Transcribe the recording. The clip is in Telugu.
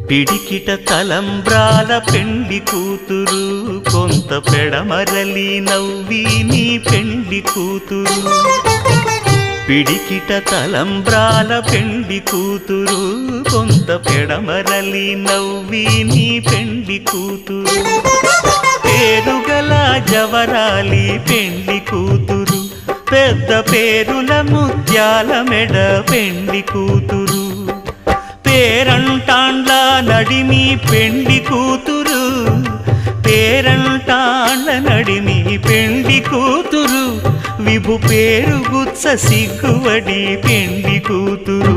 పిడికిట తలంబ్రాల పెండ్లి కూతురు కొంత పెడమరలి నవ్వి నీ పెండ్లి కూతురు పిడికిట తలంబ్రాల పెండ్లి కూతురు కొంత పెడమరలి నవ్వి నీ పెండ్లి కూతురు పేరుగల జవరాలి పెండ్లి కూతురు పెద్ద పేరుల ముత్యాల మెడ పెండ్లి కూతురు పేరంటాండ్ల నడిమి పెండ్లి కూతురు పేరంటాండ్ల నడిమి పెండ్లి కూతురు విభు పేరు గుత్స సిగ్గువడి పెండ్లి కూతురు